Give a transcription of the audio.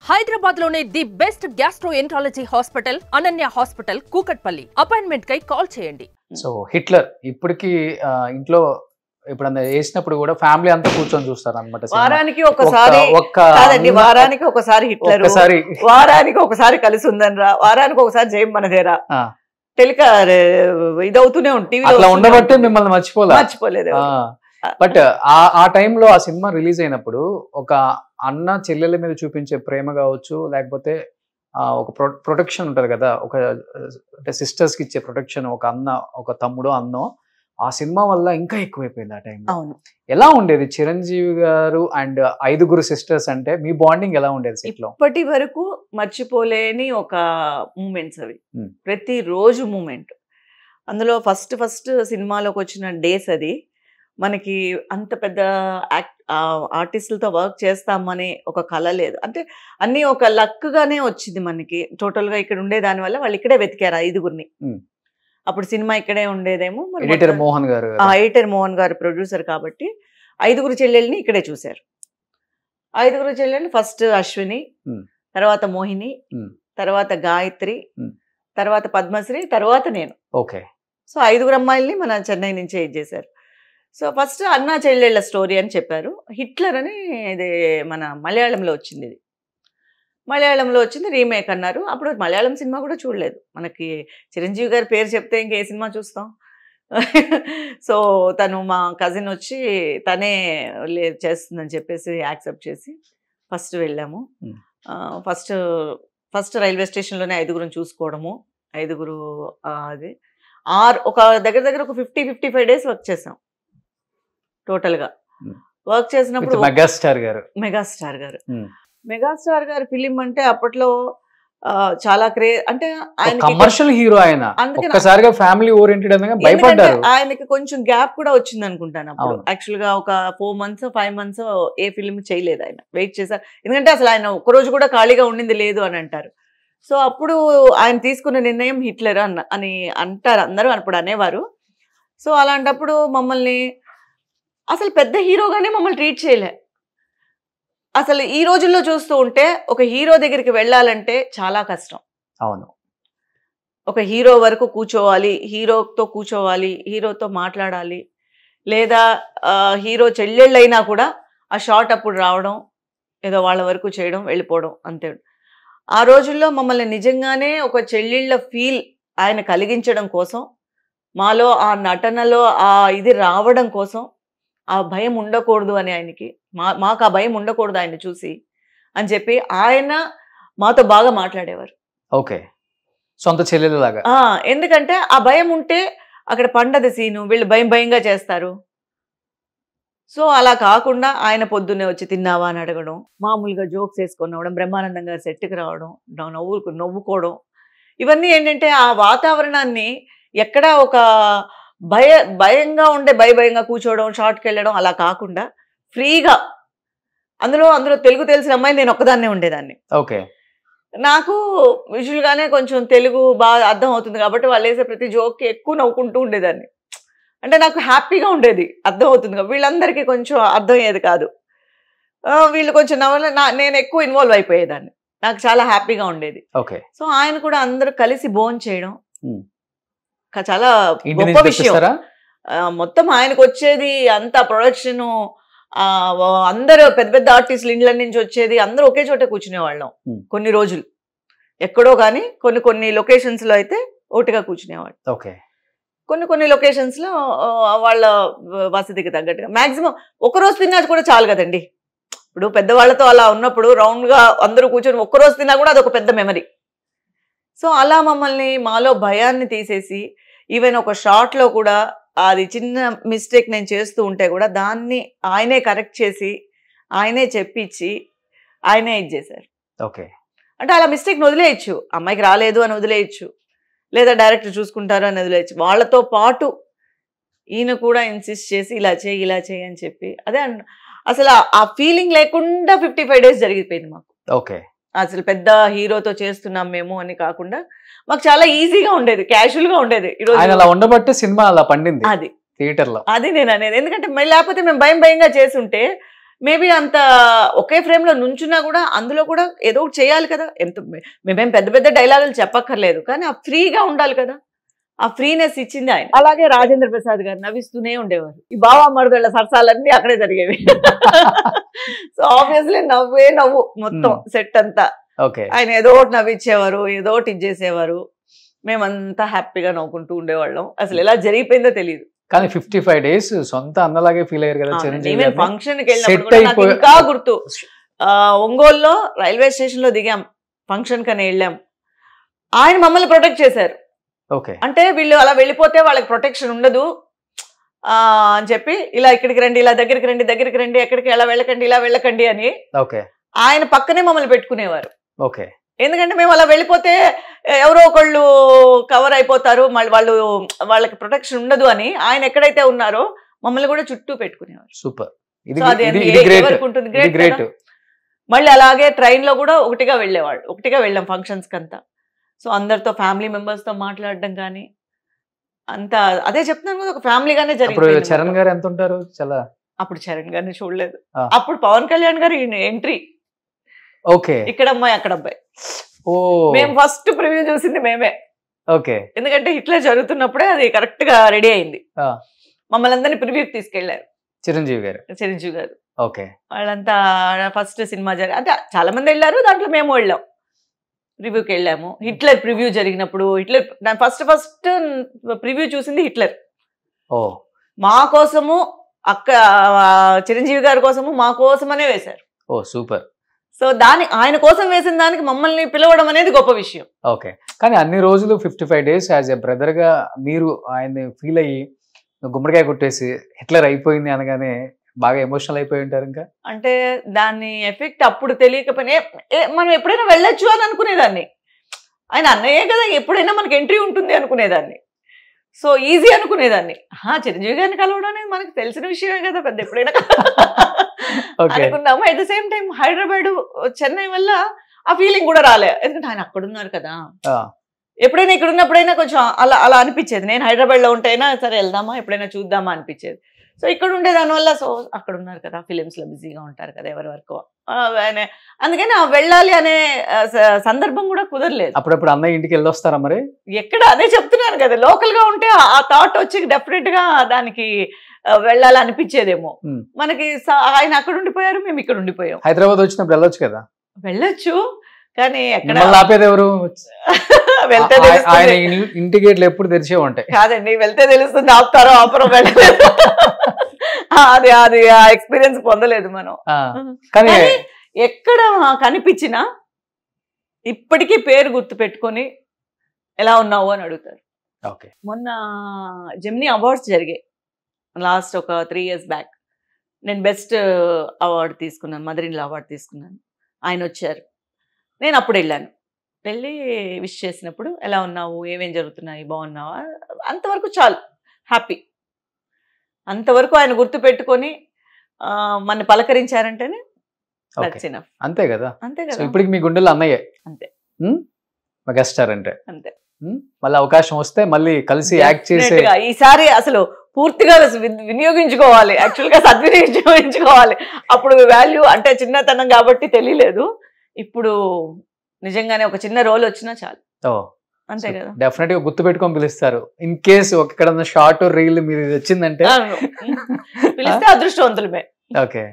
హైదరాబాద్ లోనే the best gastroenterology hospital Ananya hospital Kukatpally. Appointment కై call చేయండి. సో హిట్లర్ ఇప్పటికి ఇంట్లో ఇప్పుడు వేసినప్పుడు కూడా ఫ్యామిలీ అంతా కూర్చొని చూస్తారు అనమాట. వారానికి ఒకసారి కాదండి, వారానికి ఒకసారి హిట్లర్, వారానికి ఒకసారి కలిసి ఉందనరా, వారానికి ఒకసారి జయం మనదేరా టెలికా ఇదవుతూనే ఉంటుంది. అట్లా ఉండబట్టే మిమ్మల్ని మర్చిపోలేదు. బట్ ఆ టైంలో ఆ సినిమా రిలీజ్ అయినప్పుడు ఒక అన్న చెల్లెల మీద చూపించే ప్రేమ కావచ్చు, లేకపోతే ఒక ప్రొటెక్షన్ ఉంటది కదా, ఒక అంటే సిస్టర్స్ కి ఇచ్చే ప్రొటెక్షన్, ఒక అన్న ఒక తమ్ముడో అన్నో, ఆ సినిమా వల్ల ఇంకా ఎక్కువైపోయింది ఆ టైంలో. ఎలా ఉండేది చిరంజీవి గారు అండ్ 5 సిస్టర్స్ అంటే మీ బాండింగ్ ఎలా ఉండేది సెట్ లో? ఇప్పటి వరకు మర్చిపోలేని ఒక మూమెంట్స్ అవి, ప్రతి రోజు మూమెంట్. అందులో ఫస్ట్ సినిమాలోకి వచ్చిన డేస్ అది. మనకి అంత పెద్ద ఆర్టిస్టులతో వర్క్ చేస్తామని ఒక కళ లేదు, అంటే అన్ని ఒక లక్గానే వచ్చింది మనకి. టోటల్గా ఇక్కడ ఉండే దాని వల్ల వాళ్ళు ఇక్కడే వెతికారు 5గురిని. అప్పుడు సినిమా ఇక్కడే ఉండేదేమో. ఎడిటర్ మోహన్ గారు ప్రొడ్యూసర్ కాబట్టి 5 చెల్లెల్ని ఇక్కడే చూశారు. 5 చెల్లెల్ని ఫస్ట్ అశ్విని, తర్వాత మోహిని, తర్వాత గాయత్రి, తర్వాత పద్మశ్రీ, తర్వాత నేను. ఓకే. సో 5 అమ్మాయిల్ని మన చెన్నై నుంచే ఇచ్చేసారు. సో ఫస్ట్ అన్నా చెల్లెళ్ళ స్టోరీ అని చెప్పారు. హిట్లర్ అని ఇది మన మలయాళంలో వచ్చింది. ఇది మలయాళంలో వచ్చింది, రీమేక్ అన్నారు. అప్పుడు మలయాళం సినిమా కూడా చూడలేదు. మనకి చిరంజీవి గారి పేరు చెప్తే ఇంకే సినిమా చూస్తాం. సో తను మా కజిన్ వచ్చి తనే చేస్తుందని చెప్పేసి యాక్సెప్ట్ చేసి ఫస్ట్ వెళ్ళాము. First railway స్టేషన్లోనే 5 చూసుకోవడము. 5 అది ఒక దగ్గర ఒక 55 డేస్ వర్క్ చేసాం టోటల్గా. వర్క్ చేసినప్పుడు మెగాస్టార్ గారు ఫిలిం అంటే అప్పట్లో చాలా అంటే ఆయన కమర్షియల్ హీరో, ఆయన ఒక్కసారిగా ఫ్యామిలీ ఓరియంటెడ్ అని భయపడ్డారు. ఆయనకి కొంచెం గ్యాప్ కూడా వచ్చింది అనుకుంటాను అప్పుడు. యాక్చువల్ గా ఒక 4 months 5 months ఏ ఫిలిం చేయలేదు, ఆయన వెయిట్ చేశారు. ఎందుకంటే అసలు ఆయన ఒక్కరోజు కూడా ఖాళీగా ఉండింది లేదు అని అంటారు. సో అప్పుడు ఆయన తీసుకున్న నిర్ణయం హిట్లర్ అని అంటారు అందరూ, అప్పుడు అనేవారు. సో అలాంటప్పుడు మమ్మల్ని అసలు పెద్ద హీరోగానే మమ్మల్ని ట్రీట్ చేయలే. అసలు ఈ రోజుల్లో చూస్తూ ఉంటే ఒక హీరో దగ్గరికి వెళ్ళాలంటే చాలా కష్టం. అవును. ఒక హీరో వరకు కూర్చోవాలి, హీరోతో కూర్చోవాలి, హీరోతో మాట్లాడాలి, లేదా హీరో చెల్లెళ్ళైనా కూడా ఆ షాట్ అప్పుడు రావడం, ఏదో వాళ్ళ వరకు చేయడం, వెళ్ళిపోవడం అంతే. ఆ రోజుల్లో మమ్మల్ని నిజంగానే ఒక చెల్లెళ్ళ ఫీల్ ఆయన కలిగించడం కోసం, మాలో ఆ నటనలో ఆ ఇది రావడం కోసం, ఆ భయం ఉండకూడదు అని ఆయనకి, మాకు ఆ భయం ఉండకూడదు ఆయన చూసి అని చెప్పి ఆయన మాతో బాగా మాట్లాడేవారు. ఓకే. సొంత చెల్లెలులాగా. ఎందుకంటే ఆ భయం ఉంటే అక్కడ పండది సీను, వీళ్ళు భయంగా చేస్తారు. సో అలా కాకుండా ఆయన పొద్దున్నే వచ్చి తిన్నావా అని అడగడం, మామూలుగా జోక్స్ వేసుకొని రావడం, బ్రహ్మానందం గారి సెట్కి రావడం, నవ్వుకోవడం, ఇవన్నీ ఏంటంటే ఆ వాతావరణాన్ని ఎక్కడా ఒక భయంగా ఉండే భయంగా కూర్చోవడం, షార్ట్కి వెళ్ళడం అలా కాకుండా ఫ్రీగా, అందులో తెలుగు తెలిసిన అమ్మాయి నేను ఒక్కదాన్నే ఉండేదాన్ని. ఓకే. నాకు విజువల్గానే కొంచెం తెలుగు బాగా అర్థం అవుతుంది కాబట్టి వాళ్ళు వేసే ప్రతి జోక్కి ఎక్కువ నవ్వుకుంటూ ఉండేదాన్ని. అంటే నాకు హ్యాపీగా ఉండేది, అర్థం అవుతుంది. వీళ్ళందరికీ కొంచెం అర్థం అయ్యేది కాదు. వీళ్ళు కొంచెం నేను ఎక్కువ ఇన్వాల్వ్ అయిపోయేదాన్ని, నాకు చాలా హ్యాపీగా ఉండేది. ఓకే. సో ఆయన కూడా అందరూ కలిసి భోజనం చేయడం చాలా గొప్ప విషయం. మొత్తం ఆయనకు వచ్చేది అంత ప్రొడక్షన్, అందరూ పెద్ద ఆర్టిస్టులు ఇండ్ల నుంచి వచ్చేది, అందరూ ఒకే చోట కూర్చునేవాళ్ళం కొన్ని రోజులు. ఎక్కడో కానీ కొన్ని లొకేషన్స్ లో అయితే ఒకటిగా కూర్చునేవాళ్ళు. ఓకే. కొన్ని లొకేషన్స్ లో వాళ్ళ వసతికి తగ్గట్టుగా మాక్సిమం ఒకరోజు తిన్నది కూడా చాలు కదండి. ఇప్పుడు పెద్దవాళ్ళతో అలా ఉన్నప్పుడు రౌండ్ గా అందరూ కూర్చొని ఒక్కరోజు తిన్నా కూడా అదొక పెద్ద మెమరీ. సో అలా మమ్మల్ని మాలో భయాన్ని తీసేసి, ఈవెన్ ఒక షార్ట్లో కూడా అది చిన్న మిస్టేక్ నేను చేస్తూ ఉంటే కూడా దాన్ని ఆయనే కరెక్ట్ చేసి, ఆయనే చెప్పించి, ఆయనే ఇచ్చేసారు. ఓకే. అంటే అలా మిస్టేక్ని వదిలేయచ్చు, అమ్మాయికి రాలేదు అని వదిలేయచ్చు, లేదా డైరెక్టర్ చూసుకుంటారు అని వదిలేయచ్చు. వాళ్ళతో పాటు ఈయన కూడా ఇన్సిస్ట్ చేసి ఇలా చేయి అని చెప్పి, అదే అసలు ఆ ఫీలింగ్ లేకుండా 55 days జరిగిపోయింది మాకు. ఓకే. అసలు పెద్ద హీరోతో చేస్తున్నాం మేము అని కాకుండా మాకు చాలా ఈజీగా ఉండేది, క్యాజువల్ గా ఉండేది. అలా ఉండబట్టే సినిమా అలా పండింది అది థియేటర్ లో. అది నేను అనేది. ఎందుకంటే లేకపోతే మేము భయంగా చేసి ఉంటే మేబీ అంత ఒకే ఫ్రేమ్ లో నుంచున్నా కూడా అందులో కూడా ఏదో ఒకటి చేయాలి కదా. మేమేం పెద్ద పెద్ద డైలాగులు చెప్పక్కర్లేదు, కానీ ఆ ఫ్రీగా ఉండాలి కదా. ఆ ఫ్రీనెస్ ఇచ్చింది ఆయన. అలాగే రాజేంద్ర ప్రసాద్ గారు నవ్విస్తూనే ఉండేవారు. ఈ బావా మరుదుళ్ళ సరసాలన్నీ అక్కడే జరిగేవి. సో ఆబ్వియస్లీ నవ్వే నవ్వు మొత్తం సెట్ అంతా. ఆయన ఏదో ఒకటి నవ్విచ్చేవారు, ఏదో ఒకటి ఇచ్చేసేవారు. మేమంతా హ్యాపీగా నవ్వుకుంటూ ఉండేవాళ్ళం. అసలు ఎలా జరిగిపోయిందో తెలియదు. కానీ 55 days సొంత అన్నలాగే ఫీల్ అయ్యారు కదా చిరంజీవి. ఫంక్షన్ కి వెళ్ళినప్పుడు నాకు ఇంకా గుర్తు, ఒంగోలులో రైల్వే స్టేషన్ లో దిగాం, ఫంక్షన్ కని వెళ్ళాం. ఆయన మమ్మల్ని ప్రొటెక్ట్ చేశారు. అంటే వీళ్ళు అలా వెళ్ళిపోతే వాళ్ళకి ప్రొటెక్షన్ ఉండదు అని చెప్పి, ఇలా ఇక్కడికి రండి, ఇలా దగ్గరికి రండి, ఎక్కడికి ఎలా వెళ్ళకండి, ఇలా వెళ్ళకండి అని ఆయన పక్కనే మమ్మల్ని పెట్టుకునేవారు. ఎందుకంటే మేము అలా వెళ్ళిపోతే ఎవరో ఒకళ్ళు కవర్ అయిపోతారు, మళ్ళీ వాళ్ళకి ప్రొటెక్షన్ ఉండదు అని ఆయన ఎక్కడైతే ఉన్నారో మమ్మల్ని కూడా చుట్టూ పెట్టుకునేవారు. సూపర్. మళ్ళీ అలాగే ట్రైన్ లో కూడా ఒకటిగా వెళ్ళాం ఫంక్షన్స్ కంతా. సో అందరితో ఫ్యామిలీ మెంబర్స్ తో మాట్లాడడం కానీ అంతా అదే చెప్తున్నాను కదా, ఒక ఫ్యామిలీగానే జరిగింది. చరణ్ గారు ఎంత ఉంటారు? చాలా అప్పుడు చరణ్ గారిని చూడలేదు. అప్పుడు పవన్ కళ్యాణ్ గారు ఎంట్రీ, ఇక్కడ అమ్మాయి అక్కడ అబ్బాయి. మేము ఫస్ట్ ప్రివ్యూ చూసింది మేమే. ఎందుకంటే హిట్లర్ జరుగుతున్నప్పుడే అది కరెక్ట్ గా రెడీ అయింది. మమ్మల్ని అందరినీ ప్రివ్యూకి తీసుకెళ్లారు చిరంజీవి గారు. వాళ్ళంతా ఫస్ట్ సినిమా అంటే చాలా మంది వెళ్ళారు, దాంట్లో మేము వెళ్ళాం, రివ్యూకి వెళ్ళాము. హిట్లర్ ప్రివ్యూ జరిగినప్పుడు ఫస్ట్ ప్రివ్యూ చూసింది హిట్లర్. మా కోసము చిరంజీవి గారి కోసము మా కోసమనే వేశారు. సూపర్. సో ఆయన కోసం వేసిన దానికి మమ్మల్ని పిలవడం అనేది గొప్ప విషయం. కానీ అన్ని రోజులు 55 days యాజ్ ఎ బ్రదర్ గా మీరు ఆయన్ని ఫీల్ అయ్యి గుమ్మడికాయ కొట్టేసి హిట్లర్ అయిపోయింది అనగానే బాగా ఎమోషనల్ అయిపోయి ఉంటారు. ఇంకా అంటే దాని ఎఫెక్ట్ అప్పుడు తెలియకపోయినా మనం ఎప్పుడైనా వెళ్ళొచ్చు అని అనుకునేదాన్ని. ఆయన అన్నయ్యే కదా, ఎప్పుడైనా మనకి ఎంట్రీ ఉంటుంది అనుకునేదాన్ని. సో ఈజీ అనుకునేదాన్ని. చిరంజీవి గారిని కలవడం అనేది మనకు తెలిసిన విషయమే కదా, పెద్ద ఎప్పుడైనా అనుకున్నాము. At the same time Hyderabad Chennai వల్ల ఆ ఫీలింగ్ కూడా రాలే, ఎందుకంటే ఆయన అక్కడున్నారు కదా. ఎప్పుడైనా ఇక్కడ ఉన్నప్పుడైనా కొంచెం అలా అనిపించేది. నేను హైదరాబాద్ లో ఉంటేనా సరే వెళ్దామా, ఎప్పుడైనా చూద్దామా అనిపించేది. సో ఇక్కడ ఉండే దానివల్ల సో అక్కడ ఉన్నారు కదా, ఫిలిమ్స్ లో బిజీగా ఉంటారు కదా ఎవరి వరకు, అందుకని వెళ్ళాలి అనే సందర్భం కూడా కుదరలేదు. అప్పుడప్పుడు అన్నయ్య ఇంటికి వెళ్ళొస్తారా మరి? ఎక్కడ అదే చెప్తున్నాను కదా, లోకల్ గా ఉంటే ఆ థాట్ వచ్చి డెఫినెట్ గా దానికి వెళ్ళాలి అనిపించేదేమో. మనకి ఆయన అక్కడ ఉండిపోయారు, మేము ఇక్కడ ఉండిపోయాం. హైదరాబాద్ వచ్చినప్పుడు వెళ్ళొచ్చు కదా? వెళ్ళొచ్చు, కానీ ఎక్కడ ఆపేది ఎవరు? వెళ్తే ఆయన ఇంటి గేట్లు ఎప్పుడు తెరిచే ఉంటాయి. కాదండి, వెళ్తే తెలుస్తుంది ఆపుతారో ఆపరో. వెళ్ళలేదు, అది ఆ ఎక్స్పీరియన్స్ పొందలేదు మనం. కానీ ఎక్కడ కనిపించినా ఇప్పటికీ పేరు గుర్తు పెట్టుకొని ఎలా ఉన్నావు అని అడుగుతారు. మొన్న జెమినీ అవార్డ్స్ జరిగాయి లాస్ట్ ఒక 3 years బ్యాక్. నేను బెస్ట్ అవార్డు తీసుకున్నాను, మదర్ ఇన్ లా అవార్డు తీసుకున్నాను. ఆయన వచ్చారు, నేను అప్పుడు వెళ్ళాను. వెళ్ళి విష్ చేసినప్పుడు ఎలా ఉన్నావు, ఏమేం జరుగుతున్నాయి, బాగున్నావా, అంతవరకు చాలు, హ్యాపీ. అంతవరకు ఆయన గుర్తు పెట్టుకొని మన పలకరించారంటేనే అంతే కదా. ఇప్పటికి మీ గుండెల్లో అన్నయ్యే. అంతే. మెగాస్టార్ అంటే అంతే. మళ్ళీ అవకాశం వస్తే మళ్ళీ కలిసి యాక్ట్ చేసే ఈసారి అసలు పూర్తిగా వినియోగించుకోవాలి, యాక్చువల్గా సద్వినియోగించుకోవాలి. అప్పుడు వాల్యూ అంటే చిన్నతనం కాబట్టి తెలియలేదు, ఇప్పుడు నిజంగానే ఒక చిన్న రోల్ వచ్చినా చాలు. అంతే కదా. డెఫినెట్ గా గుర్తు పెట్టుకొని పిలుస్తారు. ఇన్ కేసు ఎక్కడన్నా షార్ట్ రీల్ మీరు వచ్చిందంటే పిలిస్తే అదృష్టవంతులమే. ఓకే.